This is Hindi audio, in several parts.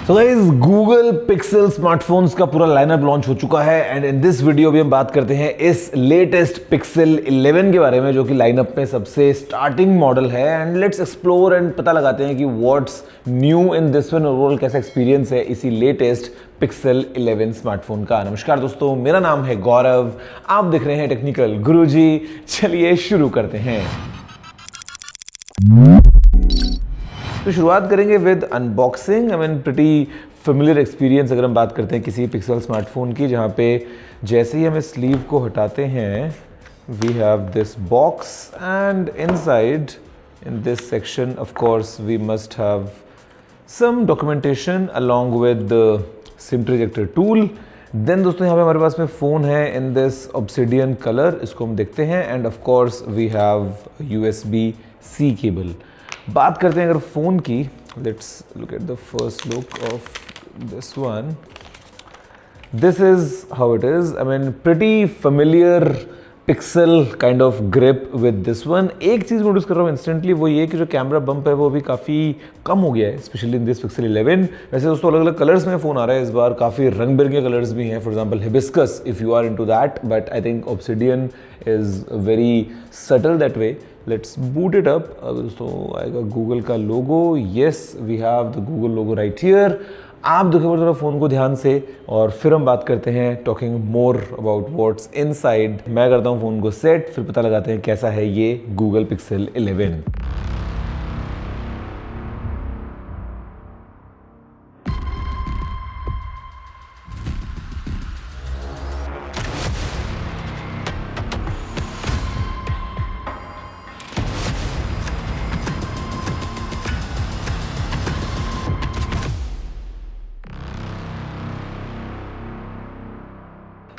So guys, Google Pixel smartphones का पूरा लाइनअप लॉन्च हो चुका है एंड इन दिस वीडियो भी हम बात करते हैं इस लेटेस्ट Pixel 11 के बारे में जो कि लाइनअप में सबसे स्टार्टिंग मॉडल है एंड लेट्स एक्सप्लोर एंड पता लगाते हैं कि what's new in this one overall कैसा एक्सपीरियंस है इसी लेटेस्ट Pixel 11 स्मार्टफोन का। नमस्कार दोस्तों, मेरा नाम है गौरव, आप देख रहे हैं टेक्निकल गुरुजी। चलिए शुरू करते हैं। तो शुरुआत करेंगे with unboxing. I mean pretty familiar experience अगर हम बात करते हैं किसी पिक्सल स्मार्टफोन की, जहाँ पे जैसे ही हम इस स्लीव को हटाते हैं we have this box and inside in this section of course we must have some documentation along with the SIM rejector tool. Then दोस्तों यहाँ पे हमारे पास में फ़ोन है इन दिस ऑब्सिडियन कलर, इसको हम देखते हैं and of course we have USB-C cable. बात करते हैं अगर फ़ोन की, let's look at the first look of this one. This is how it is. I mean pretty familiar Pixel kind of grip with this one. एक चीज़ नोटिस कर रहा हूँ इंस्टेंटली, वो ये कि जो कैमरा बम्प है वो भी काफ़ी कम हो गया है, स्पेशली इन दिस Pixel 11। वैसे दोस्तों अलग अलग कलर्स में फ़ोन आ रहा है इस बार, काफ़ी रंग बिरंगे कलर्स भी हैं, for example hibiscus if you are into that, but I think obsidian is very subtle that way. Let's boot it up. अब दोस्तों आएगा गूगल का logo. Yes, we have the Google logo right here. आप देखो थोड़ा फ़ोन को ध्यान से और फिर हम बात करते हैं talking more about what's inside. मैं करता हूँ फ़ोन को सेट, फिर पता लगाते हैं कैसा है ये गूगल Pixel 11।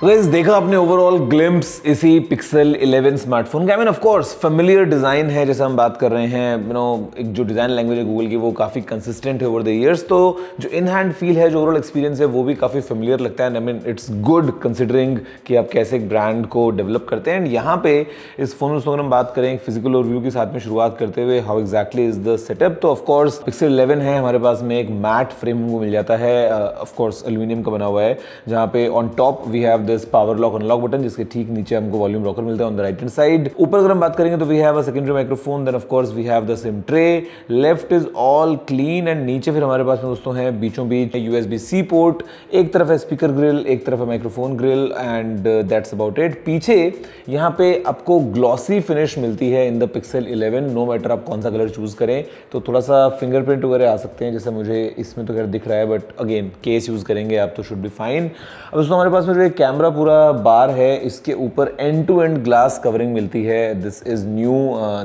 गाइस देखा आपने ओवरऑल ग्लिम्प्स इसी Pixel 11 स्मार्टफोन का। I mean of course familiar design है जैसे हम बात कर रहे हैं, यू नो एक जो डिज़ाइन लैंग्वेज है गूगल की वो काफ़ी कंसिस्टेंट है ओवर द ईयर्स, तो जो इन हैंड फील है, जो ओवरऑल एक्सपीरियंस है वो भी काफ़ी फेमिलियर लगता है। I mean it's good considering कि आप कैसे एक ब्रांड को डेवलप करते हैं। एंड यहाँ पे इस फोन में अगर हम बात करें फिजिकल ओवरव्यू के साथ में शुरुआत करते हुए how exactly is the setup, तो ऑफकोर्स Pixel 11 है हमारे पास में एक मैट फ्रेम हमको मिल जाता है, ऑफकोर्स एल्यूमिनियम का बना हुआ है, जहाँ पे on top we have this power lock unlock button, जिसके ठीक नीचे हमको वॉल्यूम रॉकर मिलता है on the right hand side. ऊपर अगर हम बात करेंगे तो we have a secondary microphone, then of course we have the SIM tray. Left is all clean and नीचे फिर हमारे पास में दोस्तों है बीचों बीच USB-C पोर्ट, एक तरफ है स्पीकर ग्रिल, एक तरफ है microphone grill and that's about it. पीछे यहाँ पे आपको ग्लॉसी फिनिश मिलती है in the Pixel 11, no matter आप कौन सा कलर चूज करें, तो थोड़ा सा फिंगरप्रिंट वगैरह आ सकते हैं जैसे मुझे इसमें तो खैर दिख रहा है, बट अगेन केस यूज करेंगे आप तो शुड बी फाइन। अब दोस्तों हमारे पास में जो एक कैमरा पूरा बार है, इसके ऊपर end to end glass covering मिलती है। This is new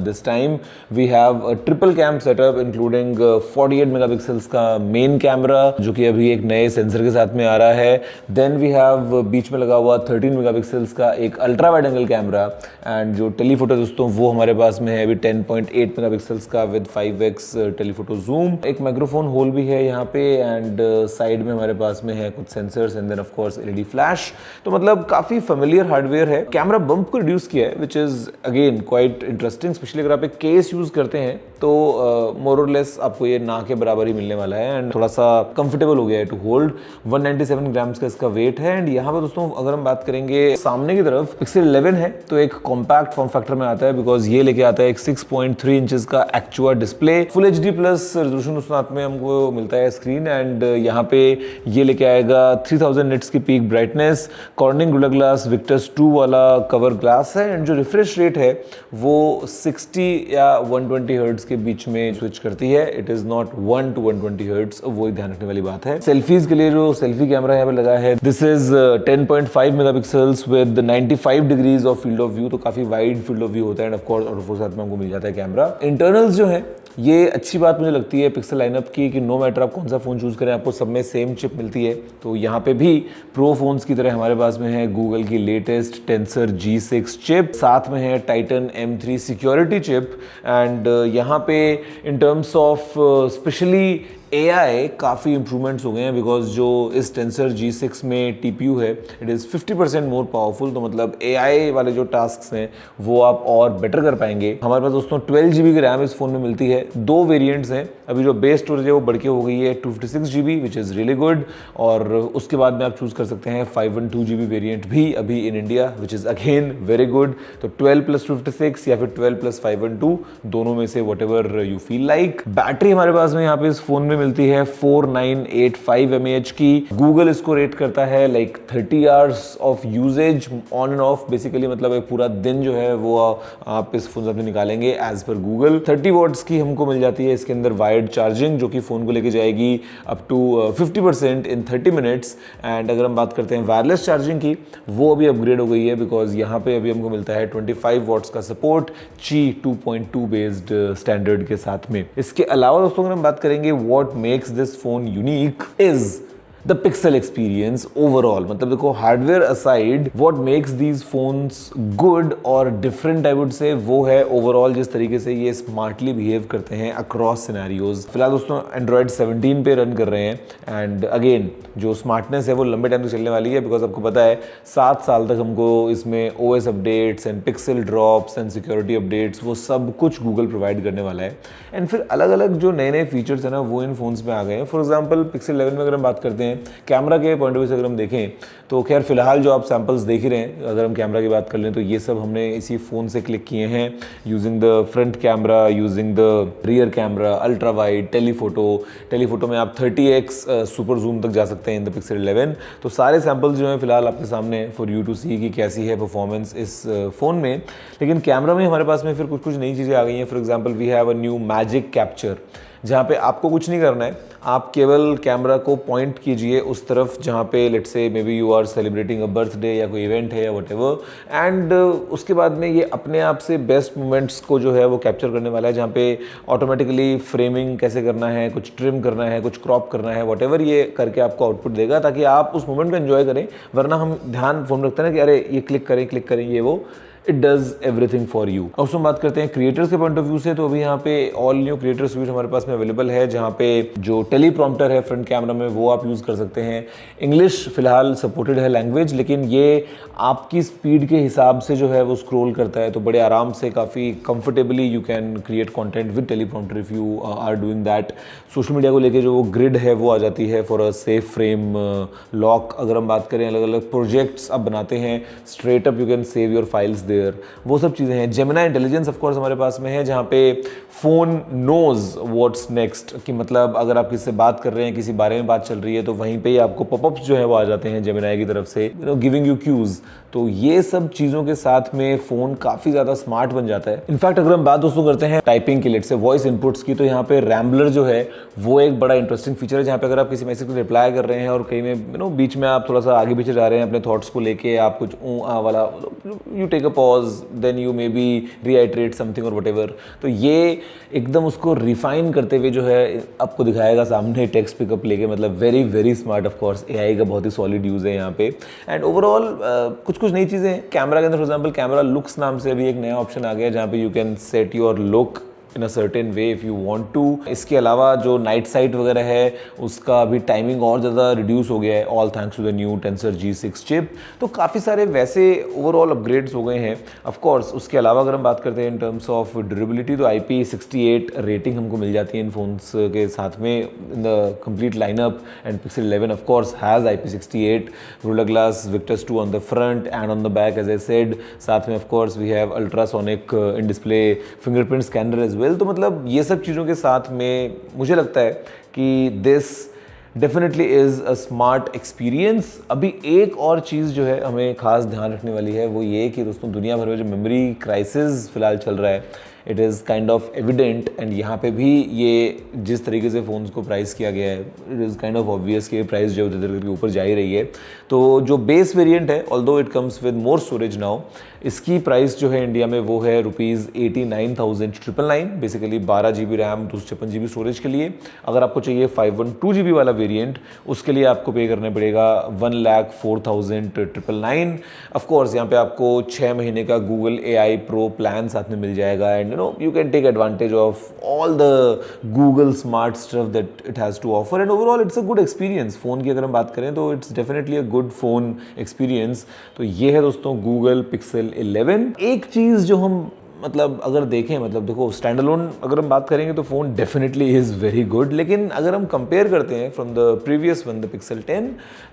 this time. We have a triple cam setup including 48 megapixels का मेन कैमरा जो कि अभी एक नए सेंसर के साथ में आ रहा है। देन वी हैव बीच में लगा हुआ 13 मेगापिक्सल्स का एक ultra wide angle camera and जो टेलीफोटो दोस्तों वो हमारे पास में है अभी 10.8 मेगापिक्सल्स का विद 5x टेलीफोटो जूम। एक माइक्रोफोन होल भी है यहाँ पे एंड साइड में हमारे पास में है कुछ sensors and then of course LED flash. तो मतलब काफी फेमिलियर हार्डवेयर है। कैमरा बम्प को रिड्यूस किया है which is again quite interesting, specially अगर आप एक केस यूज करते हैं तो मोर और लेस आपको ये ना के बराबर ही मिलने वाला है एंड थोड़ा सा कंफर्टेबल हो गया है टू होल्ड। 197 ग्राम्स का इसका वेट है एंड यहाँ पर दोस्तों अगर हम बात करेंगे सामने की तरफ Pixel 11 है तो एक कॉम्पैक्ट फॉर्म फैक्टर में आता है बिकॉज ये लेके आता है एक 6.3 इंचेस का actual display, full HD plus resolution दोस्तों साथ में हमको मिलता है स्क्रीन एंड यहाँ पे ये लेके आएगा 3000 निट्स की peak brightness, cornering gorilla glass Victus 2 वाला कवर ग्लास है एंड जो रिफ्रेश रेट है वो 60 या 120 हर्ट्ज के बीच में स्विच करती है। It is not 1 to 120 hertz, वो ध्यान रखने वाली बात है। सेल्फीज के लिए जो सेल्फी कैमरा यहाँ पे लगा है this is 10.5 megapixels with 95 degrees of field of view, तो काफी वाइड फील्ड ऑफ व्यू होता है एंड ऑफ कोर्स ऑटो साथ में हमको मिल जाता है कैमरा। इंटरनल्स जो है ये अच्छी बात मुझे लगती है पिक्सल लाइनअप की कि नो मैटर आप कौन सा फोन चूज करें आपको सब में सेम चिप मिलती है। तो यहाँ पे भी प्रो फोन्स की तरह हमारे पास में है गूगल की लेटेस्ट टेंसर G6 चिप, साथ में है Titan M3 security chip and यहाँ पे in terms of specially AI काफ़ी इंप्रूवमेंट्स हो गए हैं बिकॉज जो इस टेंसर G6 में TPU है इट इज़ 50% मोर पावरफुल। तो मतलब AI वाले जो टास्क हैं वो आप और बेटर कर पाएंगे। हमारे पास दोस्तों 12 GB की रैम इस फ़ोन में मिलती है। 2 वेरिएंट्स हैं। अभी जो बेस स्टोरेज है वो बढ़ के हो गई है 256 GB which is really good, और उसके बाद में आप चूज़ कर सकते हैं 512 GB वेरिएंट भी अभी in India which is again very good. तो 12 + 256 या फिर 12 + 512 दोनों में से what ever you feel like. Battery हमारे पास में यहाँ पे इस फोन में मिलती है 4985 mAh की। गूगल इसको रेट करता है like 30 hours of usage on and off, basically मतलब एक पूरा दिन जो है वो आप इस फोन से अपने निकालेंगे एज पर गूगल। 30 वॉट्स की हमको मिल जाती है इसके अंदर वायर्ड चार्जिंग, जो कि फोन को लेके जाएगी up to 50% in 30 minutes. And अगर हम बात करते हैं वायरलेस चार्जिंग की, वो अभी अपग्रेड हो गई है बिकॉज यहाँ पे अभी हमको मिलता है 25 वॉट्स का सपोर्ट Qi 2.2 बेस्ड स्टैंडर्ड के साथ में। इसके अलावा दोस्तों अगर हम बात करेंगे what makes this phone unique is the pixel experience overall. मतलब देखो hardware aside what makes these phones good और डिफरेंट आई वुड से, वो है ओवरऑल जिस तरीके से ये स्मार्टली बिहेव करते हैं अक्रॉस सिनेरियोज। फिलहाल दोस्तों एंड्रॉयड 17 पे रन कर रहे हैं एंड अगेन जो स्मार्टनेस है वो लंबे टाइम तक चलने वाली है बिकॉज आपको पता है 7 साल तक हमको इसमें OS updates and pixel drops and security updates वो सब कुछ गूगल प्रोवाइड करने वाला है। एंड फिर अलग अलग जो नए नए फीचर्स है ना वो इन फोन्स में आ गए हैं। फॉर एग्जाम्पल पिक्सल 11 में अगर हम बात करते हैं कैमरा के पॉइंट ऑफ व्यू से अगर हम देखें तो खैर फिलहाल जो आप सैंपल्स देख ही रहे हैं, अगर हम कैमरा की बात कर लें तो ये सब हमने इसी फ़ोन से क्लिक किए हैं using the front camera, using the rear camera, ultra wide, telephoto में आप 30x सुपर जूम तक जा सकते हैं इन द पिक्सल 11। तो सारे सैंपल्स जो हैं फिलहाल आपके सामने फॉर यू टू सी कि कैसी है परफॉर्मेंस इस फ़ोन में। लेकिन कैमरा में हमारे पास में फिर कुछ नई चीज़ें आ गई हैं। For example we have a new magic capture, जहाँ पे आपको कुछ नहीं करना है, आप केवल कैमरा को पॉइंट कीजिए उस तरफ जहाँ पे let's say maybe you are celebrating a birthday या कोई इवेंट है या व्हाटएवर, एंड उसके बाद में ये अपने आप से बेस्ट मोमेंट्स को जो है वो कैप्चर करने वाला है, जहाँ पे ऑटोमेटिकली फ्रेमिंग कैसे करना है, कुछ ट्रिम करना है, कुछ क्रॉप करना है, व्हाटएवर ये करके आपको आउटपुट देगा ताकि आप उस मोमेंट को एंजॉय करें। वरना हम ध्यान फोन रखते हैं ना कि अरे ये क्लिक करें ये वो, it does everything for you. अब हम बात करते हैं क्रिएटर्स के पॉइंट ऑफ व्यू से, तो अभी यहाँ पे ऑल न्यू क्रिएटर स्वीट हमारे पास में अवेलेबल है, जहाँ पे जो टेलीप्रॉम्प्टर है फ्रंट कैमरा में वो आप यूज़ कर सकते हैं। इंग्लिश फिलहाल सपोर्टेड है लैंग्वेज, लेकिन ये आपकी स्पीड के हिसाब से जो है वो स्क्रॉल करता है, तो बड़े आराम से काफ़ी comfortably you can create content with teleprompter if you are doing that. Social media को लेके जो वो ग्रिड है वो आ जाती है for a safe frame lock. अगर हम बात करें अलग अलग प्रोजेक्ट्स आप बनाते हैं, straight up you can save your files there, वो सब चीज़ें हैं। जेमिनी इंटेलिजेंस ऑफ कोर्स हमारे पास में है, जहाँ पे फ़ोन नोज व्हाट्स नेक्स्ट, कि मतलब अगर आप किसी से बात कर रहे हैं, किसी बारे में बात चल रही है, तो वहीं पे ही आपको पॉपअप्स जो है वो आ जाते हैं जेमिनी की तरफ से, गिविंग यू क्यूज़। तो ये सब चीज़ों के साथ में फ़ोन काफ़ी ज़्यादा स्मार्ट बन जाता है। इनफैक्ट अगर हम बात दोस्तों करते हैं टाइपिंग की, लेट से वॉइस इनपुट्स की, तो यहाँ पे रैम्बलर जो है वो एक बड़ा इंटरेस्टिंग फीचर है, जहाँ पे अगर आप किसी मैसेज को रिप्लाई कर रहे हैं और कहीं में बीच में आप थोड़ा सा आगे पीछे जा रहे हैं अपने थॉट्स को लेके, आप कुछ वाला you take a pause, then you may be reiterate something और व्हाटएवर, तो ये एकदम उसको रिफाइन करते हुए जो है आपको दिखाएगा सामने टेक्स्ट पिकअप लेके। मतलब very very smart. Of course AI का बहुत ही सॉलिड यूज़ है यहाँ पे। एंड ओवरऑल कुछ नई चीज़ें हैं कैमरा के अंदर। फॉर एग्जाम्पल कैमरा लुक्स नाम से अभी एक नया ऑप्शन आ गया है, जहाँ पे you can set your look in a certain way if you want to. इसके अलावा जो नाइट साइट वगैरह है उसका अभी टाइमिंग और ज़्यादा रिड्यूस हो गया है, all thanks to the new Tensor G6 chip. तो काफ़ी सारे वैसे ओवरऑल अपग्रेड्स हो गए हैं। ऑफ कोर्स उसके अलावा अगर हम बात करते हैं इन टर्म्स ऑफ ड्यूरेबिलिटी, तो IP68 रेटिंग हमको मिल जाती है इन फोन्स के साथ में in the complete lineup. And Pixel 11 of course has IP68, Gorilla Glass Victus 2 on the front and on the back as I said. साथ में of course we have ultrasonic in display fingerprint scanner as well. तो मतलब ये सब चीज़ों के साथ में मुझे लगता है कि this definitely is a smart experience. अभी एक और चीज़ जो है हमें खास ध्यान रखने वाली है, वो ये कि दोस्तों दुनिया भर में जो मेमोरी क्राइसिस फिलहाल चल रहा है, it is kind of evident. And यहाँ पे भी ये जिस तरीके से फ़ोन्स को प्राइस किया गया है, it is kind of obvious कि प्राइस जो धीरे धीरे ऊपर जा ही रही है। तो जो बेस वेरिएंट है, although it comes with more storage now, इसकी प्राइस जो है इंडिया में वो है ₹89,999, basically 12 GB RAM 256 GB storage के लिए। अगर आपको चाहिए 512 GB वाला वेरिएंट, उसके लिए आपको पे करना पड़ेगा 1,04,999। ऑफ कोर्स यहाँ पे आपको 6 महीने का गूगल AI Pro प्लान साथ में मिल जाएगा। And you know, you can take advantage of all the Google smart stuff that it has to offer, and overall it's a good experience. Phone की अगर हम बात करें तो it's definitely a good phone experience. तो ये है दोस्तों Google Pixel 11. एक चीज़ जो हम मतलब अगर देखें, मतलब देखो स्टैंड अलोन अगर हम बात करेंगे तो phone definitely is very good, लेकिन अगर हम कंपेयर करते हैं from the previous one, the pixel 10,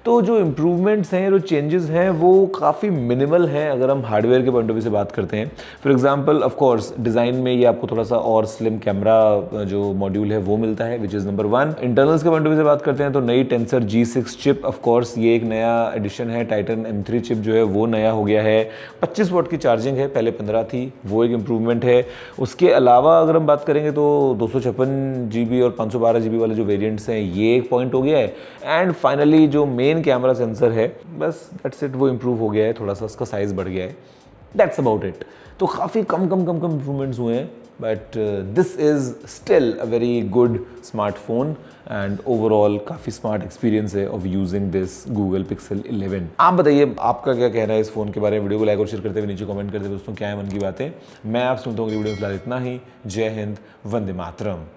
तो जो इम्प्रूवमेंट्स हैं, जो चेंजेस हैं, वो काफ़ी मिनिमल हैं अगर हम हार्डवेयर के पॉइंट ऑफ व्यू से बात करते हैं. For example of course design में ये आपको थोड़ा सा और स्लिम कैमरा जो मॉड्यूल है वो मिलता है, विच इज़ नंबर 1. इंटरनल्स के पॉइंट ऑफ व्यू से बात करते हैं तो नई tensor G6 chip, of course ये एक नया एडिशन है. टाइटन M3 चिप जो है वो नया हो गया है. 25 वॉट की चार्जिंग है, पहले 15 थी, वो एक इम्प्रूवमेंट है. उसके अलावा अगर हम बात करेंगे तो 256 GB और 512 GB वाले जो वेरिएंट्स हैं, ये एक पॉइंट हो गया है. एंड फाइनली जो मेन कैमरा सेंसर है, बस दैट्स इट, वो इम्प्रूव हो गया है, थोड़ा सा उसका साइज़ बढ़ गया है. That's about it. तो काफ़ी कम इम्प्रूवमेंट्स हुए हैं, but this is still a very good smartphone and overall काफ़ी स्मार्ट एक्सपीरियंस है of using this Google pixel 11. आप बताइए आपका क्या कहना है इस फ़ोन के बारे में. वीडियो को लाइक और शेयर करते हुए नीचे कमेंट करते हुए दोस्तों क्या है मन की बातें. मैं आप सुनता हूँ वीडियो में फिलहाल इतना ही. जय हिंद, वंदे मातरम.